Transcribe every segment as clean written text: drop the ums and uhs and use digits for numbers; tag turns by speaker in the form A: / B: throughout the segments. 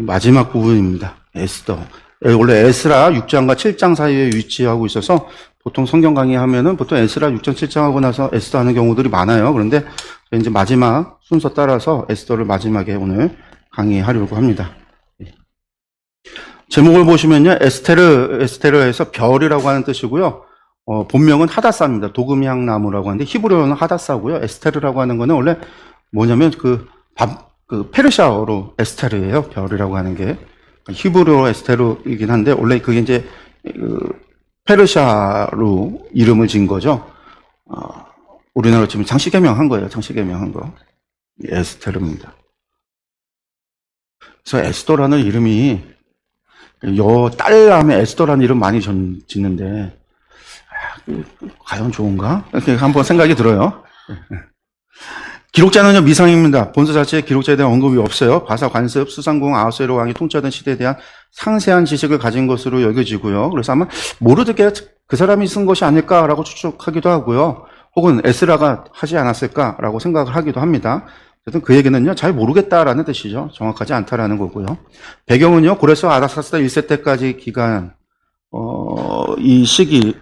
A: 마지막 부분입니다. 에스더. 원래 에스라 6장과 7장 사이에 위치하고 있어서 보통 성경 강의하면은 보통 에스라 6장, 7장 하고 나서 에스더 하는 경우들이 많아요. 그런데 이제 마지막 순서 따라서 에스더를 마지막에 오늘 강의하려고 합니다. 제목을 보시면요. 에스테르에서 별이라고 하는 뜻이고요. 본명은 하다사입니다. 도금향나무라고 하는데 히브리어는 하다사고요. 에스테르라고 하는 거는 원래 뭐냐면 그 페르시아어로 에스테르예요. 별이라고 하는 게. 히브리어 에스테르이긴 한데 원래 그게 이제 페르시아로 이름을 지은 거죠. 우리나라로 지금 장시개명한 거예요. 장시개명한 거. 에스테르입니다. 그래서 에스더라는 이름이 딸남에 에스더라는 이름 많이 짓는데 과연 좋은가? 이렇게 한번 생각이 들어요. 기록자는요, 미상입니다. 본서 자체에 기록자에 대한 언급이 없어요. 바사 관습, 수상궁, 아하수에로 왕이 통치하던 시대에 대한 상세한 지식을 가진 것으로 여겨지고요. 그래서 아마 모르드게 그 사람이 쓴 것이 아닐까라고 추측하기도 하고요. 혹은 에스라가 하지 않았을까라고 생각을 하기도 합니다. 어쨌든 그 얘기는요, 잘 모르겠다라는 뜻이죠. 정확하지 않다라는 거고요. 배경은요, 고레스 아닥사스다 1세 때까지 기간, 이 시기가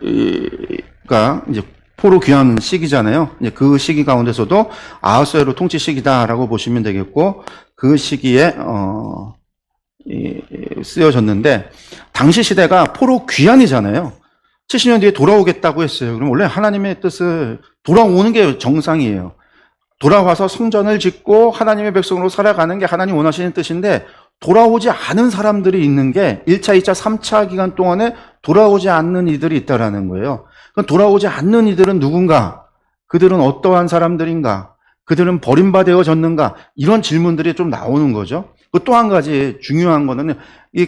A: 이제 포로 귀환 시기잖아요. 이제 그 시기 가운데서도 아하수에로 통치 시기다라고 보시면 되겠고, 그 시기에, 쓰여졌는데, 당시 시대가 포로 귀환이잖아요. 70년 뒤에 돌아오겠다고 했어요. 그럼 원래 하나님의 뜻을 돌아오는 게 정상이에요. 돌아와서 성전을 짓고 하나님의 백성으로 살아가는 게 하나님 원하시는 뜻인데 돌아오지 않은 사람들이 있는 게 1차, 2차, 3차 기간 동안에 돌아오지 않는 이들이 있다라는 거예요. 그럼 돌아오지 않는 이들은 누군가? 그들은 어떠한 사람들인가? 그들은 버림받아졌는가? 이런 질문들이 좀 나오는 거죠. 또 한 가지 중요한 거는 이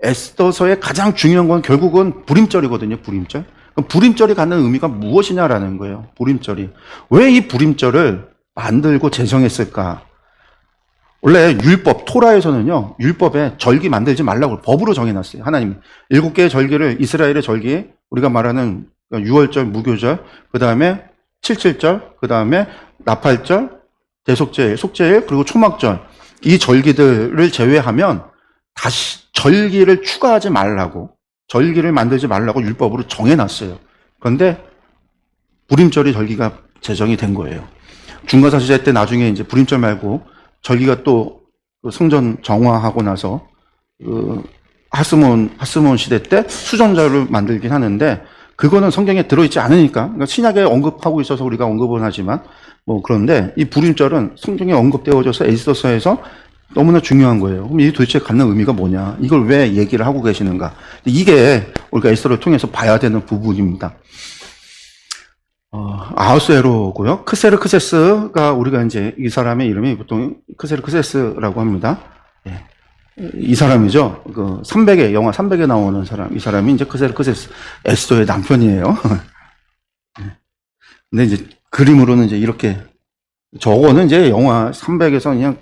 A: 에스더서의 가장 중요한 건 결국은 불임절이거든요. 불임절. 그럼 불임절이 갖는 의미가 무엇이냐라는 거예요. 불임절이. 왜 이 불임절을 만들고 제정했을까? 원래 율법, 토라에서는요, 율법에 절기 만들지 말라고 법으로 정해놨어요. 하나님이. 7개의 절기를, 이스라엘의 절기, 우리가 말하는 유월절, 무교절, 그 다음에 77절, 그 다음에 나팔절, 대속제일, 속제일, 그리고 초막절. 이 절기들을 제외하면 다시 절기를 추가하지 말라고, 절기를 만들지 말라고 율법으로 정해놨어요. 그런데 불임절이 절기가 제정이 된 거예요. 중간사시대 때 나중에 이제 불임절 말고 절기가 또 성전 정화하고 나서 하스몬 시대 때 수정절을 만들긴 하는데 그거는 성경에 들어있지 않으니까, 그러니까 신약에 언급하고 있어서 우리가 언급은 하지만 그런데 이 불임절은 성경에 언급되어져서 에스더서에서 너무나 중요한 거예요. 그럼 이게 도대체 갖는 의미가 뭐냐? 이걸 왜 얘기를 하고 계시는가? 이게 우리가 에스더를 통해서 봐야 되는 부분입니다. 아하수에로고요. 크세르크세스가 우리가 이제 이 사람의 이름이 보통 크세르크세스라고 합니다. 예. 이 사람이죠. 그 300에 영화 300에 나오는 사람. 이 사람이 이제 크세르크세스 에스더의 남편이에요. 근데 이제 그림으로는 이제 이렇게 저거는 이제 영화 300에서 그냥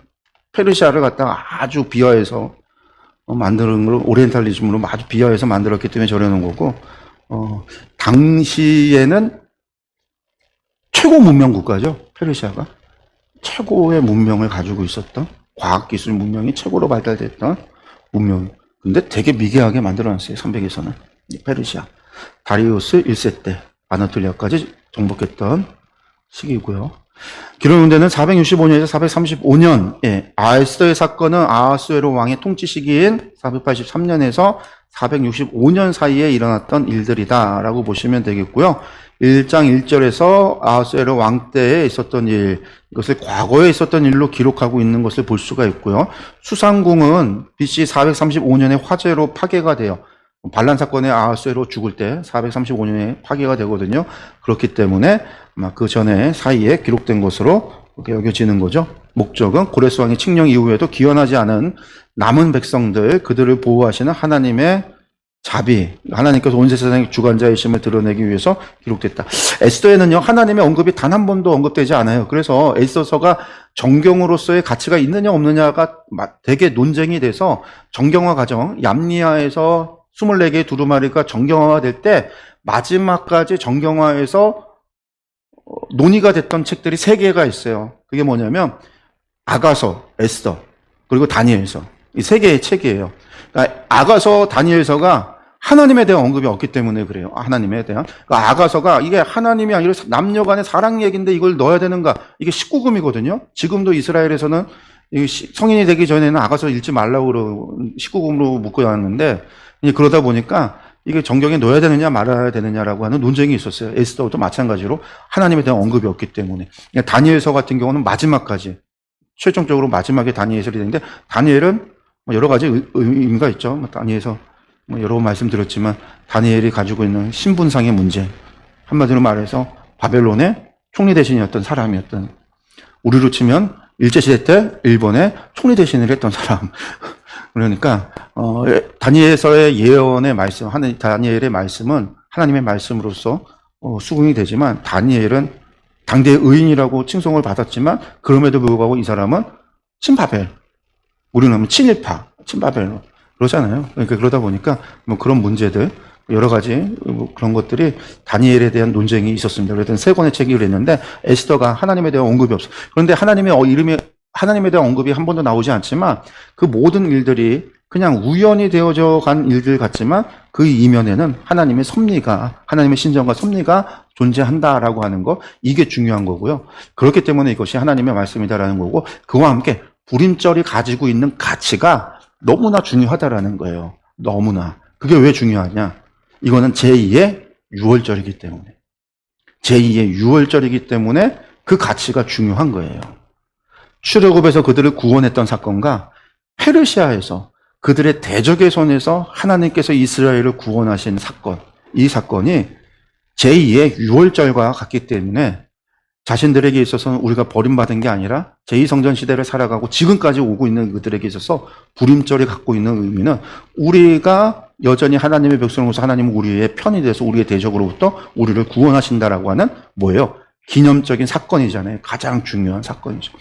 A: 페르시아를 갖다가 아주 비하해서 만드는 걸 오리엔탈리즘으로 아주 비하해서 만들었기 때문에 저러는 거고, 당시에는 최고 문명 국가죠. 페르시아가. 최고의 문명을 가지고 있었던, 과학기술 문명이 최고로 발달됐던 문명. 근데 되게 미개하게 만들어놨어요. 300에서는. 페르시아. 다리우스 1세 때 아나톨리아까지 정복했던 시기고요. 기록된 데는 465년에서 435년, 에스더의 사건은 아하수에로 왕의 통치 시기인 483년에서 465년 사이에 일어났던 일들이다라고 보시면 되겠고요. 1장 1절에서 아하수에로 왕 때에 있었던 일, 이것을 과거에 있었던 일로 기록하고 있는 것을 볼 수가 있고요. 수상궁은 BC 435년에 화재로 파괴가 돼요. 반란 사건에 아하수에로 죽을 때 435년에 파괴가 되거든요. 그렇기 때문에 아마 그 전에 사이에 기록된 것으로 여겨지는 거죠. 목적은 고레스 왕의 칙령 이후에도 기원하지 않은 남은 백성들, 그들을 보호하시는 하나님의 자비, 하나님께서 온 세상의 주관자이심을 드러내기 위해서 기록됐다. 에스더에는요, 하나님의 언급이 단 한 번도 언급되지 않아요. 그래서 에스더서가 정경으로서의 가치가 있느냐 없느냐가 되게 논쟁이 돼서 정경화 과정, 얌리아에서 24개의 두루마리가 정경화가 될 때 마지막까지 정경화해서 논의가 됐던 책들이 3개가 있어요. 그게 뭐냐면 아가서, 에스더, 그리고 다니엘서. 이 세 개의 책이에요. 그러니까 아가서, 다니엘서가 하나님에 대한 언급이 없기 때문에 그래요. 하나님에 대한. 그러니까 아가서가 이게 하나님이 아니라 남녀 간의 사랑 얘기인데 이걸 넣어야 되는가? 이게 19금이거든요. 지금도 이스라엘에서는 성인이 되기 전에는 아가서 읽지 말라고 19금으로 묶어놨는데, 그러다 보니까 이게 정경에 넣어야 되느냐 말아야 되느냐라고 하는 논쟁이 있었어요. 에스더도 마찬가지로 하나님에 대한 언급이 없기 때문에. 다니엘서 같은 경우는 마지막까지, 최종적으로 마지막에 다니엘서이 되는데, 다니엘은 여러 가지 의미가 있죠. 다니엘서 여러 번 말씀드렸지만, 다니엘이 가지고 있는 신분상의 문제, 한마디로 말해서 바벨론의 총리 대신이었던 사람이었던, 우리로 치면 일제시대 때 일본의 총리 대신을 했던 사람. 그러니까 다니엘서의 예언의 말씀, 다니엘의 말씀은 하나님의 말씀으로서 수긍이 되지만, 다니엘은 당대의 의인이라고 칭송을 받았지만, 그럼에도 불구하고 이 사람은 친바벨, 우리는 친일파, 친바벨 그러잖아요. 그러니까 그러다 보니까 뭐 그런 문제들, 여러 가지 그런 것들이 다니엘에 대한 논쟁이 있었습니다. 그래서 세 권의 책이 그랬는데, 에스더가 하나님에 대한 언급이 없어. 그런데 하나님에 대한 언급이 한 번도 나오지 않지만, 그 모든 일들이 그냥 우연히 되어져 간 일들 같지만, 그 이면에는 하나님의 섭리가, 하나님의 신정과 섭리가 존재한다라고 하는 거, 이게 중요한 거고요. 그렇기 때문에 이것이 하나님의 말씀이다라는 거고, 그와 함께 불임절이 가지고 있는 가치가 너무나 중요하다라는 거예요. 너무나. 그게 왜 중요하냐? 이거는 제2의 유월절이기 때문에. 제2의 유월절이기 때문에 그 가치가 중요한 거예요. 출애굽에서 그들을 구원했던 사건과 페르시아에서 그들의 대적의 손에서 하나님께서 이스라엘을 구원하신 사건, 이 사건이 제2의 유월절과 같기 때문에 자신들에게 있어서는 우리가 버림받은 게 아니라 제2성전 시대를 살아가고 지금까지 오고 있는 그들에게 있어서 불임절이 갖고 있는 의미는, 우리가 여전히 하나님의 백성으로서 하나님은 우리의 편이 돼서 우리의 대적으로부터 우리를 구원하신다라고 하는 뭐예요? 기념적인 사건이잖아요. 가장 중요한 사건이죠.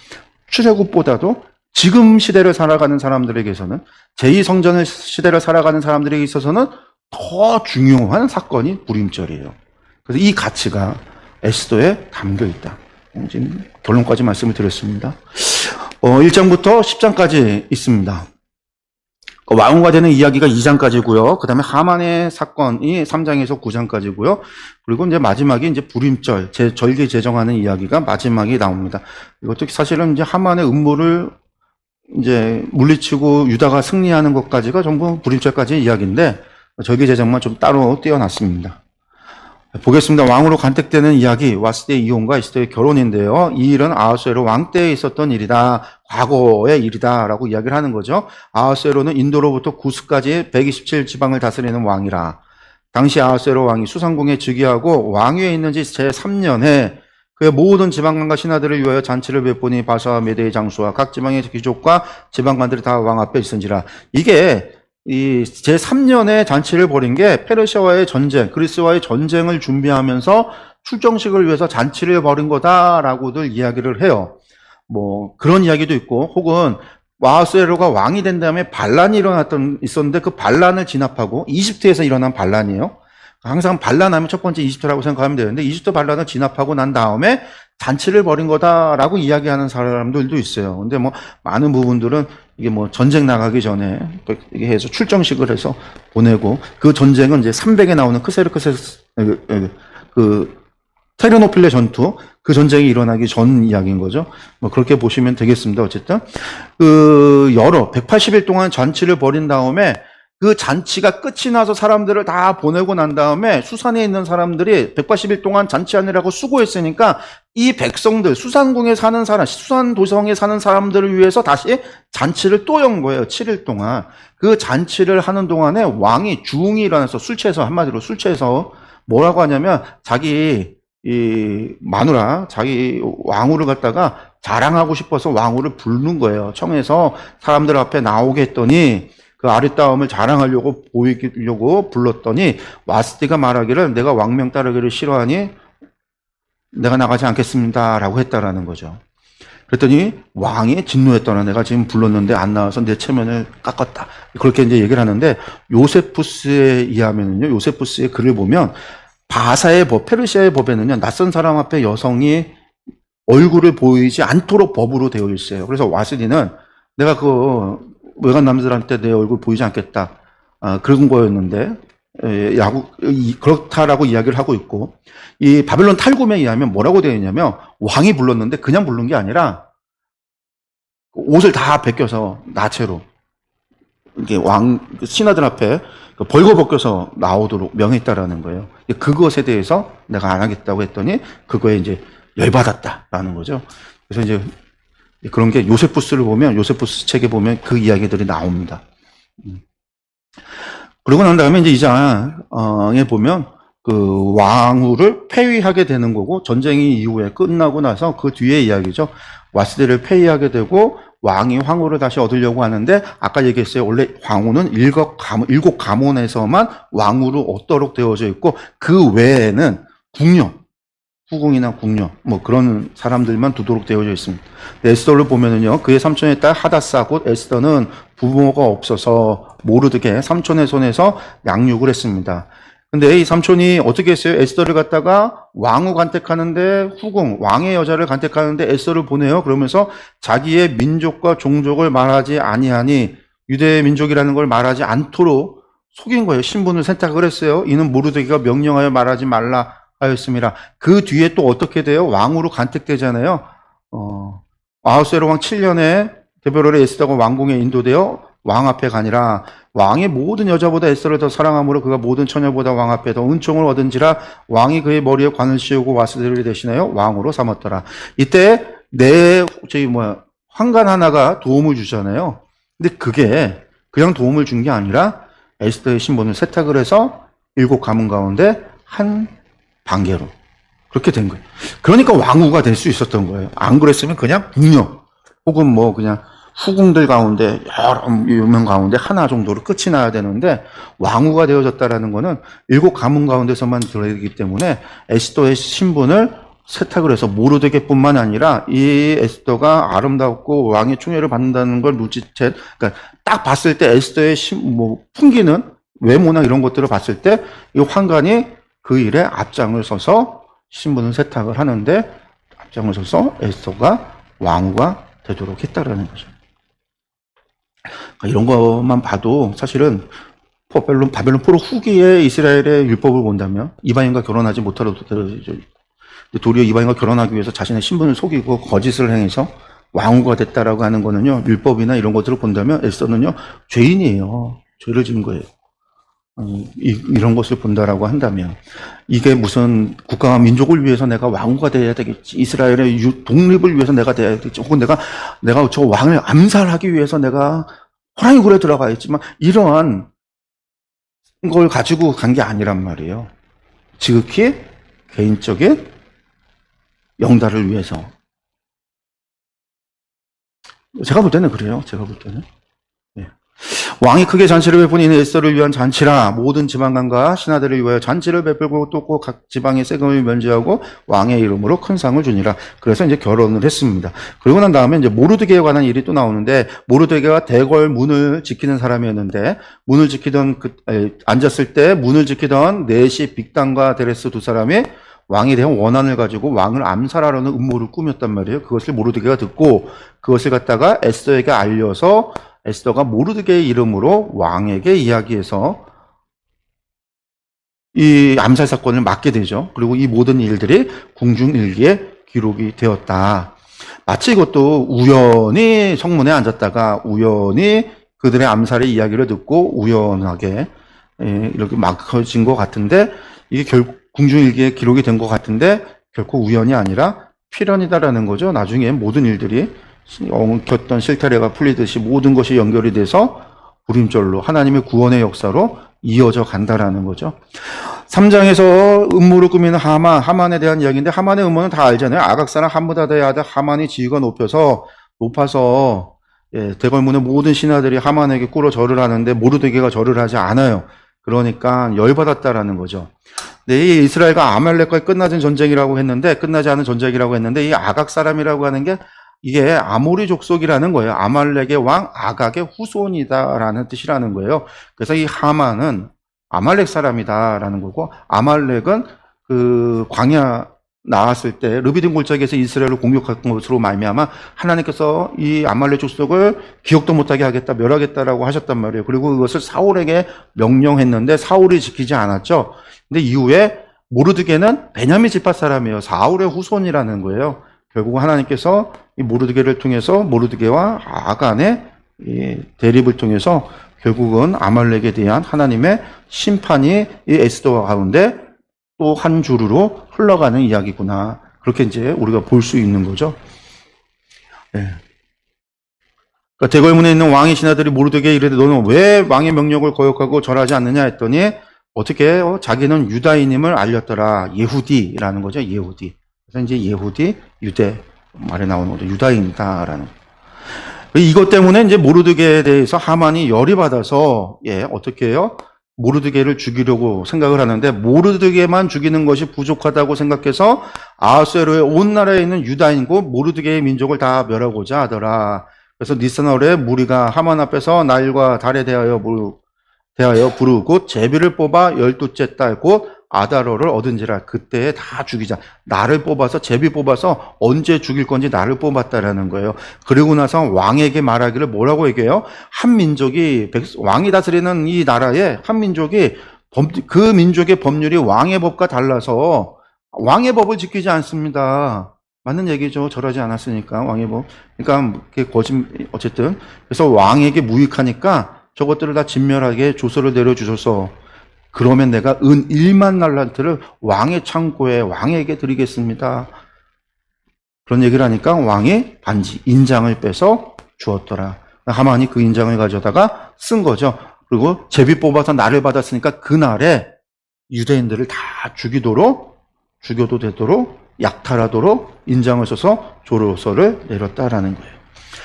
A: 출애굽보다도 지금 시대를 살아가는 사람들에게서는, 제2성전 시대를 살아가는 사람들에게 있어서는 더 중요한 사건이 불임절이에요. 그래서 이 가치가 에스더에 담겨 있다. 지금 결론까지 말씀을 드렸습니다. 1장부터 10장까지 있습니다. 왕후가 되는 이야기가 2장까지고요. 그 다음에 하만의 사건이 3장에서 9장까지고요. 그리고 이제 마지막에 이제 불임절, 절기 제정하는 이야기가 마지막에 나옵니다. 이것도 사실은 이제 하만의 음모를 이제 물리치고 유다가 승리하는 것까지가 전부 불임절까지의 이야기인데, 절기 제정만 좀 따로 떼어놨습니다. 보겠습니다. 왕으로 간택되는 이야기, 와스디의 이혼과 에스더의 결혼인데요. 이 일은 아하수에로 왕 때에 있었던 일이다. 과거의 일이다. 라고 이야기를 하는 거죠. 아하수에로는 인도로부터 구스까지 127지방을 다스리는 왕이라. 당시 아하수에로 왕이 수상궁에 즉위하고 왕위에 있는 지 제3년에 그의 모든 지방관과 신하들을 위하여 잔치를 베푸니 바사와 메대의 장수와 각 지방의 귀족과 지방관들이 다 왕 앞에 있은지라. 이게 이 제3년에 잔치를 벌인 게 페르시아와의 전쟁, 그리스와의 전쟁을 준비하면서 출정식을 위해서 잔치를 벌인 거다라고들 이야기를 해요. 뭐 그런 이야기도 있고, 혹은 아하수에로가 왕이 된 다음에 반란이 있었는데 그 반란을 진압하고, 이집트에서 일어난 반란이에요. 항상 반란하면 첫 번째 이집트라고 생각하면 되는데, 이집트 반란을 진압하고 난 다음에 잔치를 벌인 거다라고 이야기하는 사람들도 있어요. 근데 뭐 많은 부분들은 이게 뭐 전쟁 나가기 전에 이게 해서 출정식을 해서 보내고, 그 전쟁은 이제 300에 나오는 그 테르노필레 전투, 그 전쟁이 일어나기 전 이야기인 거죠. 뭐 그렇게 보시면 되겠습니다. 어쨌든 180일 동안 잔치를 벌인 다음에, 그 잔치가 끝이 나서 사람들을 다 보내고 난 다음에 수산에 있는 사람들이 180일 동안 잔치하느라고 수고했으니까 이 백성들, 수산궁에 사는 사람, 수산 도성에 사는 사람들을 위해서 다시 잔치를 또 연 거예요. 7일 동안. 그 잔치를 하는 동안에 왕이 주웅이 일어나서 술 취해서, 한마디로 술 취해서 뭐라고 하냐면, 자기 마누라, 자기 왕후를 갖다가 자랑하고 싶어서 왕후를 부르는 거예요. 청에서 사람들 앞에 나오게 했더니, 그 아리따움을 자랑하려고 보이려고 불렀더니, 와스디가 말하기를 내가 왕명 따르기를 싫어하니 내가 나가지 않겠습니다 라고 했다라는 거죠. 그랬더니 왕이 진노했더라. 내가 지금 불렀는데 안 나와서 내 체면을 깎았다. 그렇게 이제 얘기를 하는데, 요세푸스에 의하면요, 요세푸스의 글을 보면 바사의 법, 페르시아의 법에는요, 낯선 사람 앞에 여성이 얼굴을 보이지 않도록 법으로 되어 있어요. 그래서 와스디는 내가 외간 남들한테 내 얼굴 보이지 않겠다. 그런 거였는데, 그렇다라고 이야기를 하고 있고, 이 바벨론 탈곰에 의하면 뭐라고 되어 있냐면, 왕이 불렀는데 그냥 부른 게 아니라, 옷을 다 벗겨서 나체로, 이게 신하들 앞에 벌거벗겨서 나오도록 명했다라는 거예요. 그것에 대해서 내가 안 하겠다고 했더니, 그거에 이제 열받았다라는 거죠. 그래서 이제 그런 게 요세푸스를 보면, 요세푸스 책에 보면 그 이야기들이 나옵니다. 그러고 난 다음에 이제 2장에 보면 그 왕후를 폐위하게 되는 거고, 전쟁이 이후에 끝나고 나서 그 뒤에 이야기죠. 와스디를 폐위하게 되고 왕이 황후를 다시 얻으려고 하는데, 아까 얘기했어요. 원래 황후는 일곱 가문에서만 왕후로 얻도록 되어져 있고, 그 외에는 궁녀, 후궁이나 궁녀, 뭐 그런 사람들만 두도록 되어져 있습니다. 에스더를 보면은요, 그의 삼촌의 딸 하다사 곧 에스더는 부모가 없어서 모르드게 삼촌의 손에서 양육을 했습니다. 근데 이 삼촌이 어떻게 했어요? 에스더를 갖다가 왕후 간택하는데, 후궁, 왕의 여자를 간택하는데 에스더를 보내요. 그러면서 자기의 민족과 종족을 말하지 아니하니, 유대 민족이라는 걸 말하지 않도록 속인 거예요. 신분을 선택을 했어요. 이는 모르드게가 명령하여 말하지 말라 하였습니다. 그 뒤에 또 어떻게 돼요? 왕으로 간택되잖아요. 아하수에로 왕 7년에 데보라의 에스더가 왕궁에 인도되어 왕 앞에 가니라. 왕의 모든 여자보다 에스더를 더 사랑함으로 그가 모든 처녀보다 왕 앞에 더 은총을 얻은지라. 왕이 그의 머리에 관을 씌우고 와스디를 대신하여 왕으로 삼았더라. 이때 황관 하나가 도움을 주잖아요. 근데 그게 그냥 도움을 준 게 아니라 에스더의 신분을 세탁을 해서 7 가문 가운데 한 반개로 그렇게 된 거예요. 그러니까 왕후가 될 수 있었던 거예요. 안 그랬으면 그냥 궁녀 혹은 뭐 그냥 후궁들 가운데 여러 명 가운데 하나 정도로 끝이 나야 되는데, 왕후가 되어졌다라는 거는 7 가문 가운데서만 들어있기 때문에 에스더의 신분을 세탁을 해서 모르드게뿐만 아니라 이 에스더가 아름답고 왕의 충애를 받는다는 걸 눈치채, 그러니까 딱 봤을 때 에스더의 풍기는 외모나 이런 것들을 봤을 때 이 황관이 그 일에 앞장을 서서 신분을 세탁을 하는데, 앞장을 서서 에스더가 왕후가 되도록 했다라는 거죠. 그러니까 이런 것만 봐도 사실은 바벨론 포로 후기에 이스라엘의 율법을 본다면 이방인과 결혼하지 못하려도 되죠. 도리어 이방인과 결혼하기 위해서 자신의 신분을 속이고 거짓을 행해서 왕후가 됐다라고 하는 거는요, 율법이나 이런 것들을 본다면 에스더는요 죄인이에요. 죄를 지은 거예요. 이런 것을 본다라고 한다면, 이게 무슨 국가와 민족을 위해서 내가 왕후가 돼야 되겠지, 이스라엘의 독립을 위해서 내가 돼야 되겠지, 혹은 내가 저 왕을 암살하기 위해서 내가 호랑이 굴에 들어가 있지만, 이러한 걸 가지고 간 게 아니란 말이에요. 지극히 개인적인 영달을 위해서. 제가 볼 때는 그래요. 제가 볼 때는. 왕이 크게 잔치를 베푸니 이는 에스더를 위한 잔치라. 모든 지방관과 신하들을 위하여 잔치를 베풀고 또 각 지방의 세금을 면제하고 왕의 이름으로 큰 상을 주니라. 그래서 이제 결혼을 했습니다. 그러고 난 다음에 이제 모르드게에 관한 일이 또 나오는데, 모르드게가 대궐 문을 지키는 사람이었는데, 문을 지키던 앉았을 때 문을 지키던 넷이 빅단과 데레스 두 사람이 왕에 대한 원한을 가지고 왕을 암살하려는 음모를 꾸몄단 말이에요. 그것을 모르드게가 듣고 그것을 갖다가 에스더에게 알려서 에스더가 모르드게의 이름으로 왕에게 이야기해서 이 암살 사건을 막게 되죠. 그리고 이 모든 일들이 궁중일기에 기록이 되었다. 마치 이것도 우연히 성문에 앉았다가 우연히 그들의 암살의 이야기를 듣고 우연하게 이렇게 막혀진 것 같은데, 이게 결국 궁중일기에 기록이 된 것 같은데 결코 우연이 아니라 필연이다라는 거죠. 나중에 모든 일들이 엉켰던 실타래가 풀리듯이 모든 것이 연결이 돼서 불임절로 하나님의 구원의 역사로 이어져 간다라는 거죠. 3장에서 음모를 꾸미는 하만에 대한 이야기인데, 하만의 음모는 다 알잖아요. 아각사랑 함므다다의 아들 하만이 지위가 높아서 대궐문의 모든 신하들이 하만에게 꿇어 절을 하는데 모르드게가 절을 하지 않아요. 그러니까 열받았다라는 거죠. 네, 이 이스라엘과 아말렉과 끝나지 않은 전쟁이라고 했는데, 이 아각 사람이라고 하는 게 이게 아모리 족속이라는 거예요. 아말렉의 왕 아각의 후손이다라는 뜻이라는 거예요. 그래서 이 하만은 아말렉 사람이다라는 거고, 아말렉은 그 광야 나왔을 때 르비딤 골짜기에서 이스라엘을 공격한 것으로 말미암아 하나님께서 이 아말렉 족속을 기억도 못하게 하겠다, 멸하겠다라고 하셨단 말이에요. 그리고 그것을 사울에게 명령했는데 사울이 지키지 않았죠. 근데 이후에 모르드게는 베냐민 지파 사람이에요. 사울의 후손이라는 거예요. 결국 하나님께서 이 모르드게를 통해서 모르드게와 아간의 이 대립을 통해서 결국은 아말렉에 대한 하나님의 심판이 이 에스더 가운데 또 한 주루로 흘러가는 이야기구나. 그렇게 이제 우리가 볼 수 있는 거죠. 네. 그러니까 대궐문에 있는 왕의 신하들이 모르드게에 이르되 너는 왜 왕의 명령을 거역하고 절하지 않느냐 했더니 어떻게 자기는 유다인임을 알렸더라. 예후디라는 거죠. 예후디. 그래서 이제 예후디, 유대 말에 나오는 거죠. 유다인이다라는. 이것 때문에 이제 모르드게에 대해서 하만이 열이 받아서 어떻게 해요? 모르드게를 죽이려고 생각을 하는데 모르드게만 죽이는 것이 부족하다고 생각해서 아하수에로의 온 나라에 있는 유다인고 모르드게의 민족을 다 멸하고자 하더라. 그래서 니스나올의 무리가 하만 앞에서 날과 달에 대하여 부르고 제비를 뽑아 12째 달 곧 아다로를 얻은지라. 그때에 다 죽이자. 나를 뽑아서 제비 뽑아서 언제 죽일 건지 나를 뽑았다라는 거예요. 그리고 나서 왕에게 말하기를 뭐라고 얘기해요? 한 민족이 왕이 다스리는 이 나라에 한 민족이 그 민족의 법률이 왕의 법과 달라서 왕의 법을 지키지 않습니다. 맞는 얘기죠. 절하지 않았으니까 왕의 법. 그러니까 어쨌든 그래서 왕에게 무익하니까 저것들을 다 진멸하게 조서를 내려주셔서 그러면 내가 은 1만 달란트를 왕의 창고에 왕에게 드리겠습니다. 그런 얘기를 하니까 왕이 반지, 인장을 빼서 주었더라. 하만이 그 인장을 가져다가 쓴 거죠. 그리고 제비 뽑아서 날을 받았으니까 그날에 유대인들을 다 죽여도 되도록 약탈하도록 인장을 써서 조서를 내렸다라는 거예요.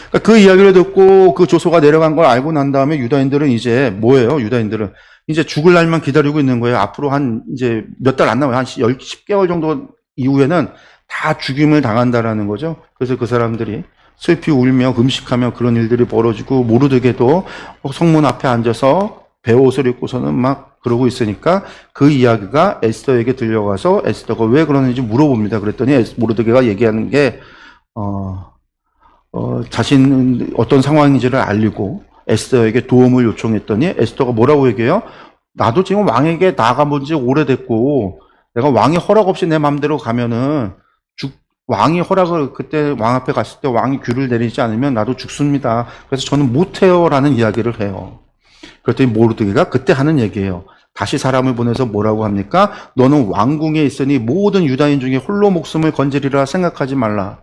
A: 그러니까 그 이야기를 듣고 그 조서가 내려간 걸 알고 난 다음에 유다인들은 이제 뭐예요? 유다인들은 이제 죽을 날만 기다리고 있는 거예요. 앞으로 이제 몇 달 안 남아요. 한 10개월 정도 이후에는 다 죽임을 당한다라는 거죠. 그래서 그 사람들이 슬피 울며 금식하며 그런 일들이 벌어지고 모르드게도 성문 앞에 앉아서 베옷을 입고서는 막 그러고 있으니까 그 이야기가 에스더에게 들려가서 에스더가 왜 그러는지 물어봅니다. 그랬더니 모르드게가 얘기하는 게 자신 어떤 상황인지를 알리고 에스더에게 도움을 요청했더니 에스더가 뭐라고 얘기해요? 나도 지금 왕에게 나가본 지 오래됐고 내가 왕의 허락 없이 내 마음대로 가면은 왕이 허락을 그때 왕 앞에 갔을 때 왕이 규를 내리지 않으면 나도 죽습니다. 그래서 저는 못해요 라는 이야기를 해요. 그랬더니 모르드게가 그때 하는 얘기예요. 다시 사람을 보내서 뭐라고 합니까? 너는 왕궁에 있으니 모든 유다인 중에 홀로 목숨을 건지리라 생각하지 말라.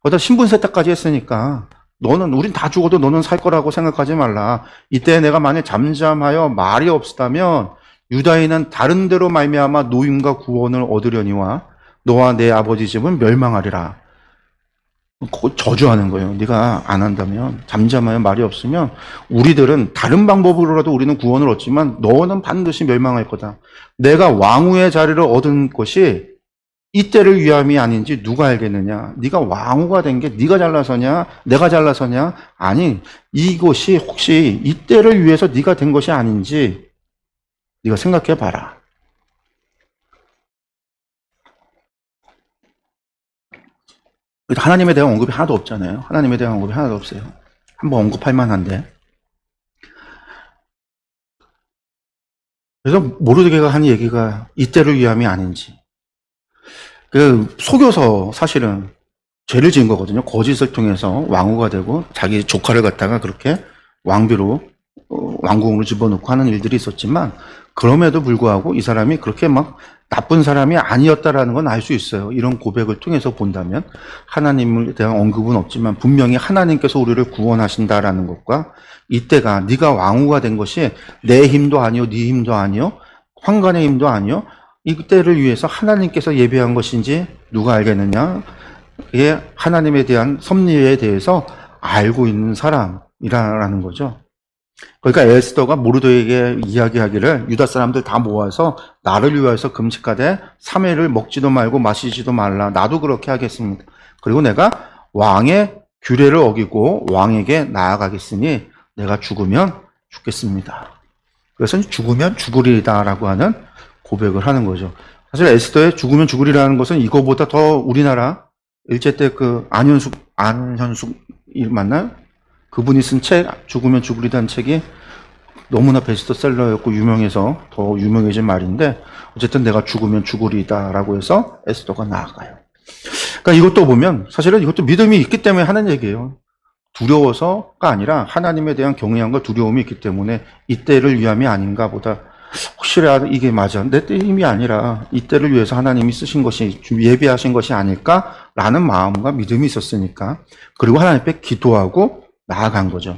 A: 거기다 신분 세탁까지 했으니까 우린 다 죽어도 너는 살 거라고 생각하지 말라. 이때 내가 만약 잠잠하여 말이 없다면 유다인은 다른 데로 말미암아 노임과 구원을 얻으려니와 너와 내 아버지 집은 멸망하리라. 저주하는 거예요. 네가 안 한다면, 잠잠하여 말이 없으면 우리들은 다른 방법으로라도 우리는 구원을 얻지만 너는 반드시 멸망할 거다. 내가 왕후의 자리를 얻은 것이 이때를 위함이 아닌지 누가 알겠느냐? 네가 왕후가 된 게 네가 잘나서냐? 내가 잘나서냐? 아니, 이것이 혹시 이때를 위해서 네가 된 것이 아닌지 네가 생각해 봐라. 하나님에 대한 언급이 하나도 없잖아요. 하나님에 대한 언급이 하나도 없어요. 한번 언급할 만한데. 그래서 모르드게가 한 얘기가 이때를 위함이 아닌지. 속여서 사실은 죄를 지은 거거든요. 거짓을 통해서 왕후가 되고 자기 조카를 갖다가 그렇게 왕비로 왕궁으로 집어넣고 하는 일들이 있었지만 그럼에도 불구하고 이 사람이 그렇게 막 나쁜 사람이 아니었다라는 건 알 수 있어요. 이런 고백을 통해서 본다면 하나님에 대한 언급은 없지만 분명히 하나님께서 우리를 구원하신다라는 것과 이때가 네가 왕후가 된 것이 내 힘도 아니요, 네 힘도 아니요, 황관의 힘도 아니요, 이때를 위해서 하나님께서 예비한 것인지 누가 알겠느냐? 이게 하나님에 대한 섭리에 대해서 알고 있는 사람이라는 거죠. 그러니까 에스더가 모르드게에게 이야기하기를 유다 사람들 다 모아서 나를 위하여서 금식하되 3일을 먹지도 말고 마시지도 말라. 나도 그렇게 하겠습니다. 그리고 내가 왕의 규례를 어기고 왕에게 나아가겠으니 내가 죽으면 죽겠습니다. 그래서 죽으면 죽으리다라고 하는 고백을 하는 거죠. 사실 에스더의 죽으면 죽으리라는 것은 이거보다 더 우리나라 일제 때 그 안현숙 맞나요? 그분이 쓴 책 죽으면 죽으리라는 책이 너무나 베스트셀러였고 유명해서 더 유명해진 말인데 어쨌든 내가 죽으면 죽으리다라고 해서 에스더가 나아가요. 그러니까 이것도 보면 사실은 이것도 믿음이 있기 때문에 하는 얘기예요. 두려워서가 아니라 하나님에 대한 경외함과 두려움이 있기 때문에 이때를 위함이 아닌가 보다. 혹시라도 이게 맞아. 내 힘이 아니라 이때를 위해서 하나님이 쓰신 것이, 예비하신 것이 아닐까라는 마음과 믿음이 있었으니까. 그리고 하나님 앞에 기도하고 나아간 거죠.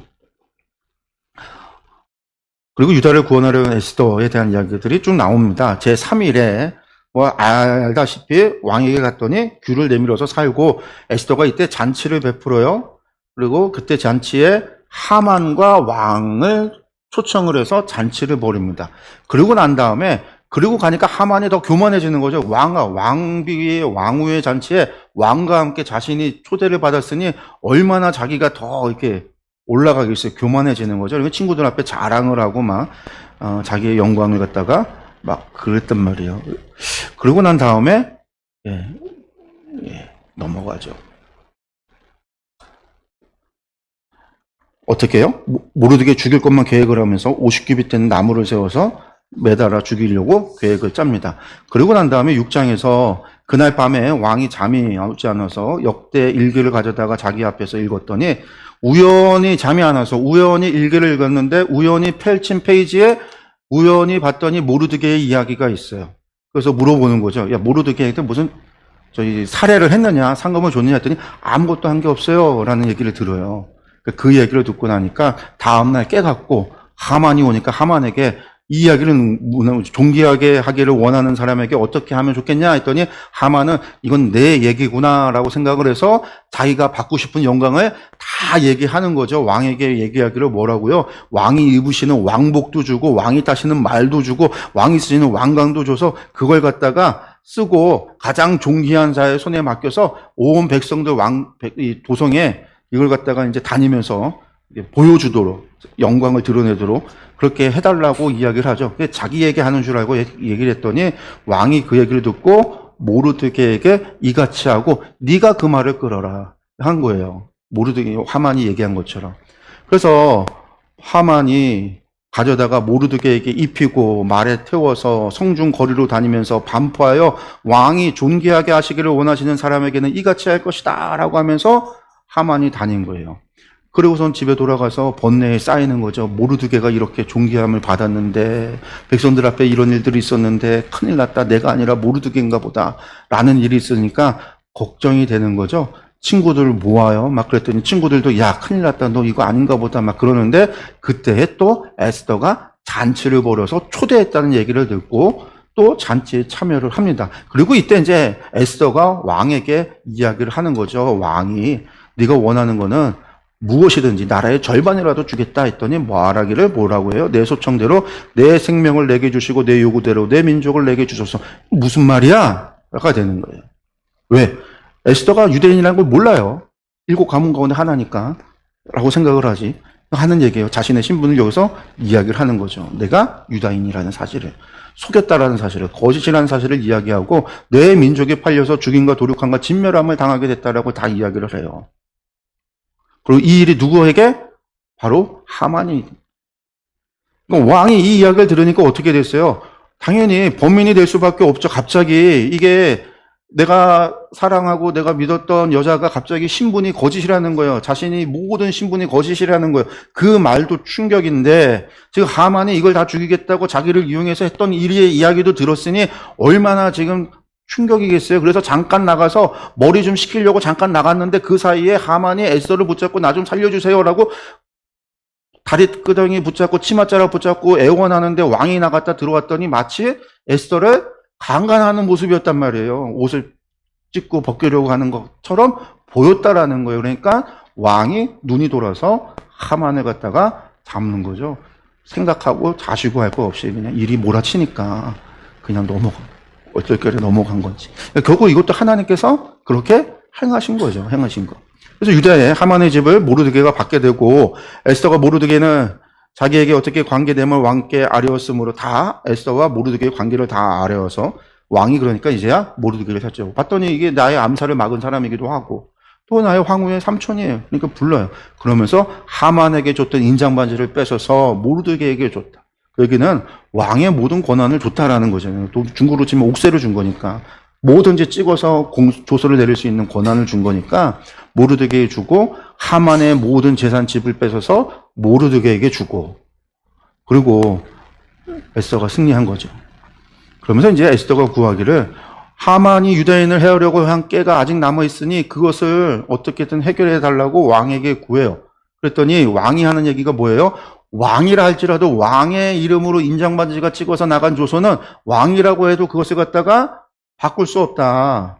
A: 그리고 유다를 구원하려는 에스더에 대한 이야기들이 쭉 나옵니다. 제3일에 뭐 알다시피 왕에게 갔더니 귤을 내밀어서 살고 에스더가 이때 잔치를 베풀어요. 그리고 그때 잔치에 하만과 왕을 초청을 해서 잔치를 벌입니다. 그리고 난 다음에 그리고 가니까 하만이 더 교만해지는 거죠. 왕후의 잔치에 왕과 함께 자신이 초대를 받았으니 얼마나 자기가 더 이렇게 올라가겠어요. 교만해지는 거죠. 그리고 친구들 앞에 자랑을 하고 막 자기의 영광을 갖다가 막 그랬단 말이에요. 그러고 난 다음에 넘어가죠. 어떻게 해요? 모르드게 죽일 것만 계획을 하면서 50규빗 되는 나무를 세워서 매달아 죽이려고 계획을 짭니다. 그리고 난 다음에 6장에서 그날 밤에 왕이 잠이 오지 않아서 역대 일기를 가져다가 자기 앞에서 읽었더니 우연히 잠이 안 와서 우연히 일기를 읽었는데 우연히 펼친 페이지에 우연히 봤더니 모르드게의 이야기가 있어요. 그래서 물어보는 거죠. 야, 모르드게한테 무슨 살해를 했느냐, 상금을 줬느냐 했더니 아무것도 한 게 없어요 라는 얘기를 들어요. 그 얘기를 듣고 나니까 다음날 깨갖고 하만이 오니까 하만에게 이 이야기를 존귀하게 하기를 원하는 사람에게 어떻게 하면 좋겠냐 했더니 하만은 이건 내 얘기구나라고 생각을 해서 자기가 받고 싶은 영광을 다 얘기하는 거죠. 왕에게 얘기하기를 뭐라고요? 왕이 입으시는 왕복도 주고 왕이 타시는 말도 주고 왕이 쓰시는 왕관도 줘서 그걸 갖다가 쓰고 가장 존귀한 자의 손에 맡겨서 온 백성들 도성에 이걸 갖다가 이제 다니면서 보여주도록 영광을 드러내도록 그렇게 해달라고 이야기를 하죠. 자기 얘기하는 줄 알고 얘기를 했더니 왕이 그 얘기를 듣고 모르드게에게 이같이 하고 네가 그 말을 끌어라 한 거예요. 모르드게 하만이 얘기한 것처럼. 그래서 하만이 가져다가 모르드게에게 입히고 말에 태워서 성중 거리로 다니면서 반포하여 왕이 존귀하게 하시기를 원하시는 사람에게는 이같이 할 것이다 라고 하면서 하만이 다닌 거예요. 그리고선 집에 돌아가서 번뇌에 쌓이는 거죠. 모르드게가 이렇게 존귀함을 받았는데 백성들 앞에 이런 일들이 있었는데 큰일 났다. 내가 아니라 모르드게인가 보다 라는 일이 있으니까 걱정이 되는 거죠. 친구들 모아요. 막 그랬더니 친구들도 야 큰일 났다. 너 이거 아닌가 보다 막 그러는데 그때 또 에스더가 잔치를 벌여서 초대했다는 얘기를 듣고 또 잔치에 참여를 합니다. 그리고 이때 이제 에스더가 왕에게 이야기를 하는 거죠. 왕이 네가 원하는 거는 무엇이든지 나라의 절반이라도 주겠다 했더니 말하기를 뭐라고 해요? 내 소청대로 내 생명을 내게 주시고 내 요구대로 내 민족을 내게 주셔서 무슨 말이야? 가 되는 거예요. 왜? 에스더가 유대인이라는 걸 몰라요. 7 가문 가운데 하나니까 라고 생각을 하지. 하는 얘기예요. 자신의 신분을 여기서 이야기를 하는 거죠. 내가 유다인이라는 사실을, 속였다라는 사실을, 거짓이라는 사실을 이야기하고 내 민족에 팔려서 죽임과 도륙함과 진멸함을 당하게 됐다라고 다 이야기를 해요. 그리고 이 일이 누구에게? 바로 하만이. 왕이 이 이야기를 들으니까 어떻게 됐어요? 당연히 범인이 될 수밖에 없죠. 갑자기 이게 내가 사랑하고 내가 믿었던 여자가 갑자기 신분이 거짓이라는 거예요. 자신이 모든 신분이 거짓이라는 거예요. 그 말도 충격인데 지금 하만이 이걸 다 죽이겠다고 자기를 이용해서 했던 일의 이야기도 들었으니 얼마나 지금 충격이겠어요. 그래서 잠깐 나가서 머리 좀 식히려고 잠깐 나갔는데 그 사이에 하만이 에스더를 붙잡고 나 좀 살려주세요라고 다리 끄덩이 붙잡고 치맛자락 붙잡고 애원하는데 왕이 나갔다 들어왔더니 마치 에스더를 강간하는 모습이었단 말이에요. 옷을 찢고 벗기려고 하는 것처럼 보였다라는 거예요. 그러니까 왕이 눈이 돌아서 하만을 갖다가 잡는 거죠. 생각하고 자시고 할 거 없이 그냥 일이 몰아치니까 그냥 어쩔결에 넘어간 건지. 결국 이것도 하나님께서 그렇게 행하신 거죠. 행하신 거. 그래서 유다의 하만의 집을 모르드게가 받게 되고 에스더가 모르드게는 자기에게 어떻게 관계됨을 왕께 아뢰었으므로 다 에스더와 모르드게의 관계를 다 아뢰어서 왕이 그러니까 이제야 모르드게를 찾죠. 봤더니 이게 나의 암살을 막은 사람이기도 하고 또 나의 황후의 삼촌이에요. 그러니까 불러요. 그러면서 하만에게 줬던 인장반지를 뺏어서 모르드게에게 줬다. 그 얘기는 왕의 모든 권한을 줬다라는 거잖아요. 또 중국으로 치면 옥세를 준 거니까 뭐든지 찍어서 조서를 내릴 수 있는 권한을 준 거니까 모르드게에 주고 하만의 모든 재산집을 뺏어서 모르드게에게 주고 그리고 에스더가 승리한 거죠. 그러면서 이제 에스더가 구하기를 하만이 유다인을 해하려고 한 깨가 아직 남아있으니 그것을 어떻게든 해결해 달라고 왕에게 구해요. 그랬더니 왕이 하는 얘기가 뭐예요? 왕이라 할지라도 왕의 이름으로 인장반지가 찍어서 나간 조서는 왕이라고 해도 그것을 갖다가 바꿀 수 없다.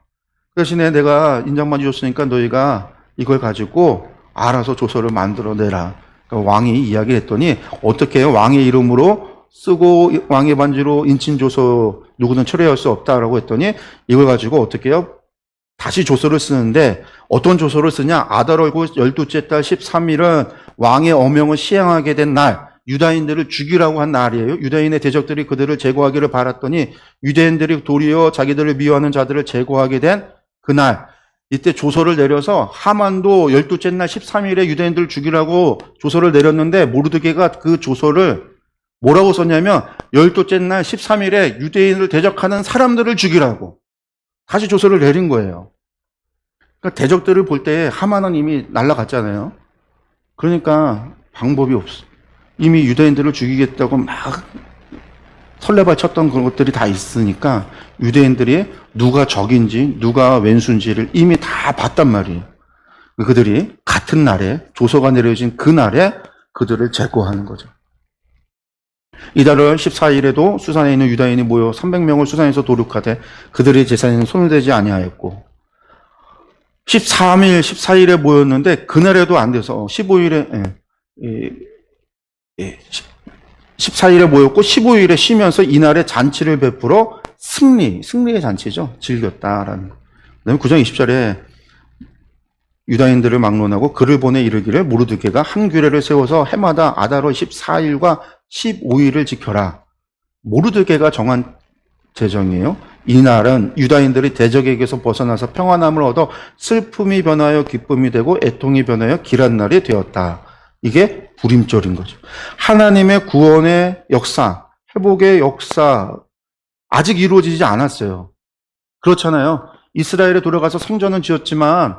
A: 그 대신에 내가 인장반지 줬으니까 너희가 이걸 가지고 알아서 조서를 만들어내라. 그러니까 왕이 이야기했더니 어떻게 해요? 왕의 이름으로 쓰고 왕의 반지로 인친 조서 누구는 철회할 수 없다라고 했더니 이걸 가지고 어떻게 해요? 다시 조서를 쓰는데 어떤 조서를 쓰냐? 아달 월고 12째 달 13일은 왕의 어명을 시행하게 된 날, 유다인들을 죽이라고 한 날이에요. 유다인의 대적들이 그들을 제거하기를 바랐더니 유대인들이 도리어 자기들을 미워하는 자들을 제거하게 된 그날, 이때 조서를 내려서 하만도 12째 날 13일에 유대인들을 죽이라고 조서를 내렸는데 모르드게가 그 조서를 뭐라고 썼냐면 12째 날 13일에 유대인을 대적하는 사람들을 죽이라고 다시 조서를 내린 거예요. 그러니까 대적들을 볼 때 하만은 이미 날아갔잖아요. 그러니까 방법이 없어. 이미 유대인들을 죽이겠다고 막 설레발 쳤던 그런 것들이 다 있으니까 유대인들이 누가 적인지 누가 왼수인지를 이미 다 봤단 말이에요. 그들이 같은 날에 조서가 내려진 그 날에 그들을 제거하는 거죠. 이달 14일에도 수산에 있는 유다인이 모여 300명을 수산에서 도륙하되 그들의 재산에는 손을 대지 아니하였고 13일, 14일에 모였는데 그날에도 안 돼서 15일에 14일에 모였고 15일에 쉬면서 이날에 잔치를 베풀어 승리의 잔치죠. 즐겼다라는 거. 그다음에 9장 20절에 유다인들을 막론하고 그를 보내 이르기를 모르드게가 한 규례를 세워서 해마다 아달월 14일과 15일을 지켜라. 모르드게가 정한 제정이에요. 이날은 유다인들이 대적에게서 벗어나서 평안함을 얻어 슬픔이 변하여 기쁨이 되고 애통이 변하여 길한 날이 되었다. 이게 불임절인 거죠. 하나님의 구원의 역사, 회복의 역사 아직 이루어지지 않았어요. 그렇잖아요. 이스라엘에 돌아가서 성전은 지었지만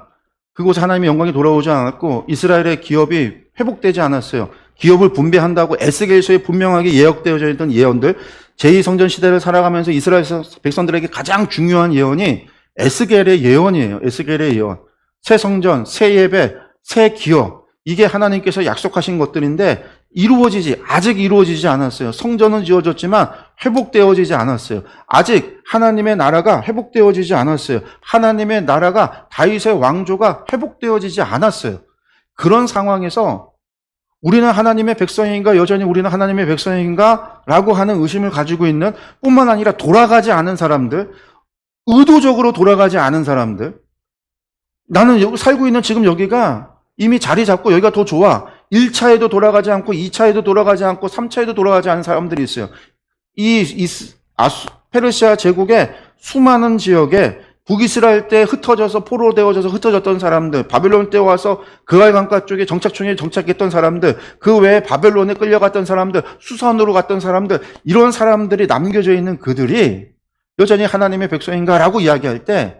A: 그곳에 하나님의 영광이 돌아오지 않았고 이스라엘의 기업이 회복되지 않았어요. 기업을 분배한다고 에스겔서에 분명하게 예언되어져 있던 예언들, 제2성전 시대를 살아가면서 이스라엘 백성들에게 가장 중요한 예언이 에스겔의 예언이에요. 에스겔의 예언. 새 성전, 새 예배, 새 기업. 이게 하나님께서 약속하신 것들인데 아직 이루어지지 않았어요. 성전은 지어졌지만 회복되어지지 않았어요. 아직 하나님의 나라가 회복되어지지 않았어요. 하나님의 나라가 다윗의 왕조가 회복되어지지 않았어요. 그런 상황에서 우리는 하나님의 백성인가, 여전히 우리는 하나님의 백성인가 라고 하는 의심을 가지고 있는 뿐만 아니라 돌아가지 않은 사람들, 의도적으로 돌아가지 않은 사람들, 나는 살고 있는 지금 여기가 이미 자리 잡고 여기가 더 좋아. 1차에도 돌아가지 않고 2차에도 돌아가지 않고 3차에도 돌아가지 않은 사람들이 있어요. 페르시아 제국의 수많은 지역에 북이스라엘 때 흩어져서 포로로 되어져서 흩어졌던 사람들, 바벨론 때 와서 그알 강가 쪽에 정착촌에 정착했던 사람들, 그 외에 바벨론에 끌려갔던 사람들, 수산으로 갔던 사람들, 이런 사람들이 남겨져 있는 그들이 여전히 하나님의 백성인가라고 이야기할 때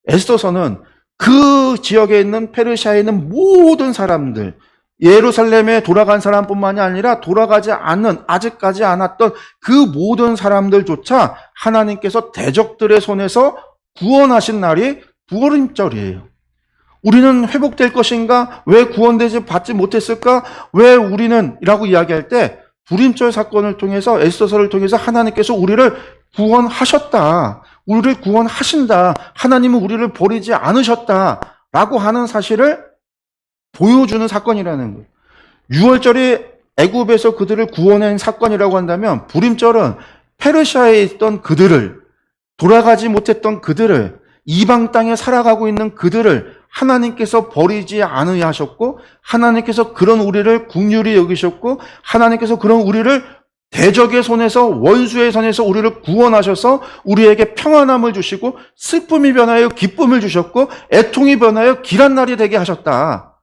A: 에스더서는 그 지역에 있는 페르시아에 있는 모든 사람들, 예루살렘에 돌아간 사람뿐만이 아니라 돌아가지 않은, 아직까지 않았던 그 모든 사람들조차 하나님께서 대적들의 손에서 구원하신 날이 부활임절이에요. 우리는 회복될 것인가? 왜 구원되지 받지 못했을까? 왜 우리는? 라고 이야기할 때 불임절 사건을 통해서 에스더서를 통해서 하나님께서 우리를 구원하셨다. 우리를 구원하신다. 하나님은 우리를 버리지 않으셨다. 라고 하는 사실을 보여주는 사건이라는 거예요. 6월절이 애굽에서 그들을 구원한 사건이라고 한다면 불임절은 페르시아에 있던 그들을, 돌아가지 못했던 그들을, 이방 땅에 살아가고 있는 그들을 하나님께서 버리지 않으셨고 하나님께서 그런 우리를 긍휼히 여기셨고 하나님께서 그런 우리를 대적의 손에서, 원수의 손에서 우리를 구원하셔서 우리에게 평안함을 주시고 슬픔이 변하여 기쁨을 주셨고 애통이 변하여 길한 날이 되게 하셨다.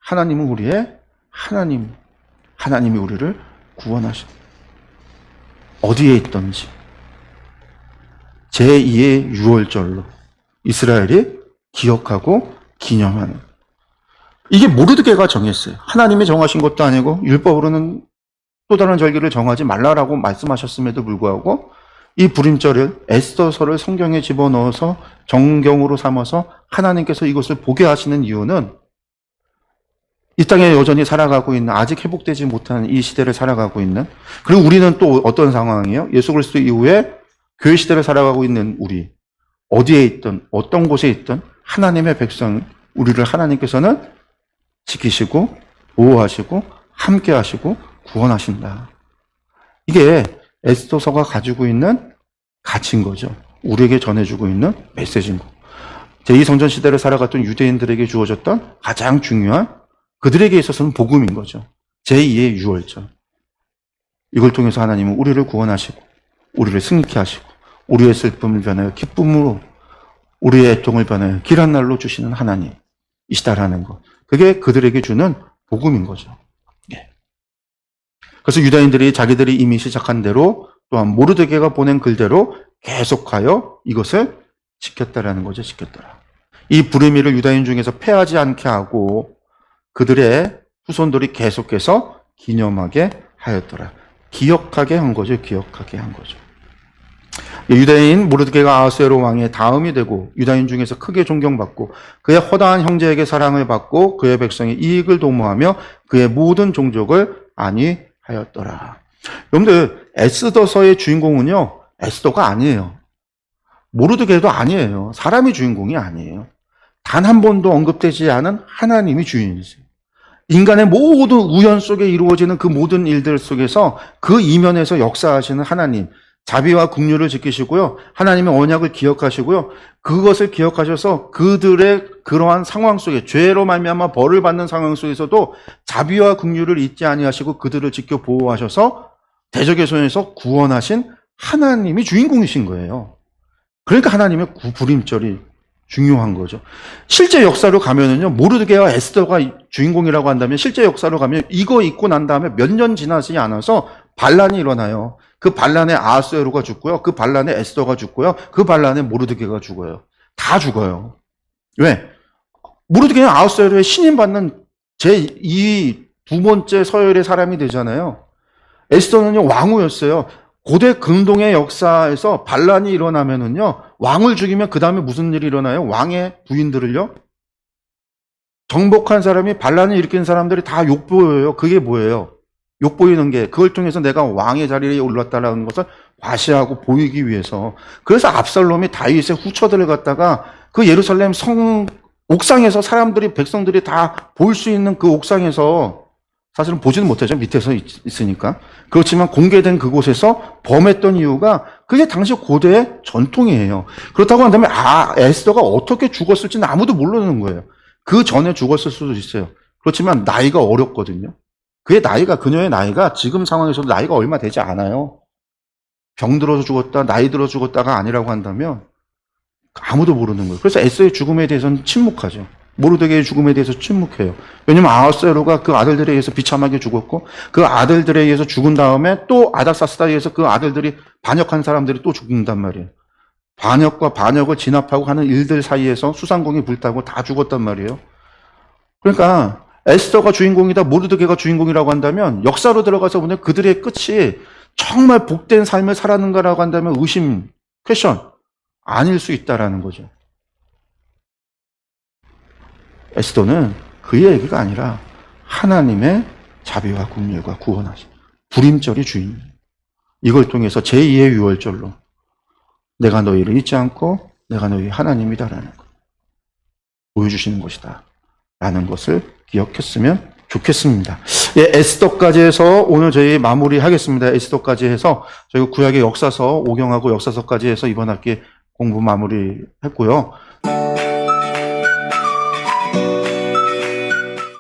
A: 하나님은 우리의 하나님이 우리를 구원하셨다. 어디에 있던지 제2의 유월절로 이스라엘이 기억하고 기념하는, 이게 모르드게가 정했어요. 하나님이 정하신 것도 아니고 율법으로는 또 다른 절기를 정하지 말라라고 말씀하셨음에도 불구하고 이 불임절을, 에스더서를 성경에 집어넣어서 정경으로 삼아서 하나님께서 이것을 보게 하시는 이유는 이 땅에 여전히 살아가고 있는, 아직 회복되지 못한 이 시대를 살아가고 있는, 그리고 우리는 또 어떤 상황이에요? 예수 그리스도 이후에 교회 시대를 살아가고 있는 우리, 어디에 있든 어떤 곳에 있든 하나님의 백성, 우리를 하나님께서는 지키시고 보호하시고 함께 하시고 구원하신다. 이게 에스더서가 가지고 있는 가치인 거죠. 우리에게 전해주고 있는 메시지인 거. 제2성전 시대를 살아갔던 유대인들에게 주어졌던 가장 중요한, 그들에게 있어서는 복음인 거죠. 제2의 유월절. 이걸 통해서 하나님은 우리를 구원하시고 우리를 승리케 하시고 우리의 슬픔을 변하여 기쁨으로, 우리의 애통을 변하여 길한 날로 주시는 하나님이시다라는 것. 그게 그들에게 주는 복음인 거죠. 그래서 유다인들이 자기들이 이미 시작한 대로, 또한 모르드게가 보낸 글대로 계속하여 이것을 지켰다라는 거죠. 지켰더라. 이 불의미를 유다인 중에서 패하지 않게 하고 그들의 후손들이 계속해서 기념하게 하였더라. 기억하게 한 거죠. 기억하게 한 거죠. 유다인 모르드게가 아하스웨로 왕의 다음이 되고 유다인 중에서 크게 존경받고 그의 허다한 형제에게 사랑을 받고 그의 백성의 이익을 도모하며 그의 모든 종족을 안위하였더라. 여러분들, 에스더서의 주인공은요, 에스더가 아니에요. 모르드게도 아니에요. 사람이 주인공이 아니에요. 단 한 번도 언급되지 않은 하나님이 주인이세요. 인간의 모든 우연 속에 이루어지는 그 모든 일들 속에서 그 이면에서 역사하시는 하나님, 자비와 긍휼을 지키시고요, 하나님의 언약을 기억하시고요, 그것을 기억하셔서 그들의 그러한 상황 속에, 죄로 말미암아 벌을 받는 상황 속에서도 자비와 긍휼을 잊지 아니하시고 그들을 지켜 보호하셔서 대적의 손에서 구원하신 하나님이 주인공이신 거예요. 그러니까 하나님의 불임절이 중요한 거죠. 실제 역사로 가면은요, 모르드게와 에스더가 주인공이라고 한다면 실제 역사로 가면 이거 있고 난 다음에 몇 년 지나지 않아서 반란이 일어나요. 그 반란에 아하스웨로가 죽고요. 그 반란에 에스더가 죽고요. 그 반란에 모르드게가 죽어요. 다 죽어요. 왜? 모르드게는 아하스웨로의 신임받는 제2 두 번째 서열의 사람이 되잖아요. 에스더는요, 왕후였어요. 고대 근동의 역사에서 반란이 일어나면은요, 왕을 죽이면 그 다음에 무슨 일이 일어나요? 왕의 부인들을요, 정복한 사람이, 반란을 일으킨 사람들이 다 욕보여요. 그게 뭐예요? 욕보이는 게, 그걸 통해서 내가 왕의 자리에 올랐다라는 것을 과시하고 보이기 위해서. 그래서 압살롬이 다윗의 후처들을 갖다가 그 예루살렘 성 옥상에서 사람들이, 백성들이 다 볼 수 있는 그 옥상에서, 사실은 보지는 못하죠. 밑에서 있으니까. 그렇지만 공개된 그곳에서 범했던 이유가 그게 당시 고대의 전통이에요. 그렇다고 한다면 에스더가 어떻게 죽었을지는 아무도 모르는 거예요. 그 전에 죽었을 수도 있어요. 그렇지만 나이가 어렸거든요. 그녀의 나이가 지금 상황에서도 나이가 얼마 되지 않아요. 병 들어서 죽었다, 나이 들어 죽었다가 아니라고 한다면 아무도 모르는 거예요. 그래서 에스더의 죽음에 대해서는 침묵하죠. 모르드게의 죽음에 대해서 침묵해요. 왜냐면 아하스웨로가 그 아들들에 의해서 비참하게 죽었고, 그 아들들에 의해서 죽은 다음에 또 아닥사스다에 의해서 그 아들들이 반역한 사람들이 또 죽는단 말이에요. 반역과 반역을 진압하고 하는 일들 사이에서 수상공이 불타고 다 죽었단 말이에요. 그러니까 에스더가 주인공이다, 모르드게가 주인공이라고 한다면 역사로 들어가서 보면 그들의 끝이 정말 복된 삶을 살았는가라고 한다면 의심, 퀘션 아닐 수 있다라는 거죠. 에스더는 그의 얘기가 아니라 하나님의 자비와 긍휼과 구원하심, 불임절이 주인이에요. 이걸 통해서 제2의 유월절로 내가 너희를 잊지 않고 내가 너희 하나님이다라는 것 보여주시는 것이다 라는 것을 기억했으면 좋겠습니다. 예, 에스더까지 해서 오늘 저희 마무리하겠습니다. 에스더까지 해서 저희 구약의 역사서 5경하고 역사서까지 해서 이번 학기 공부 마무리했고요.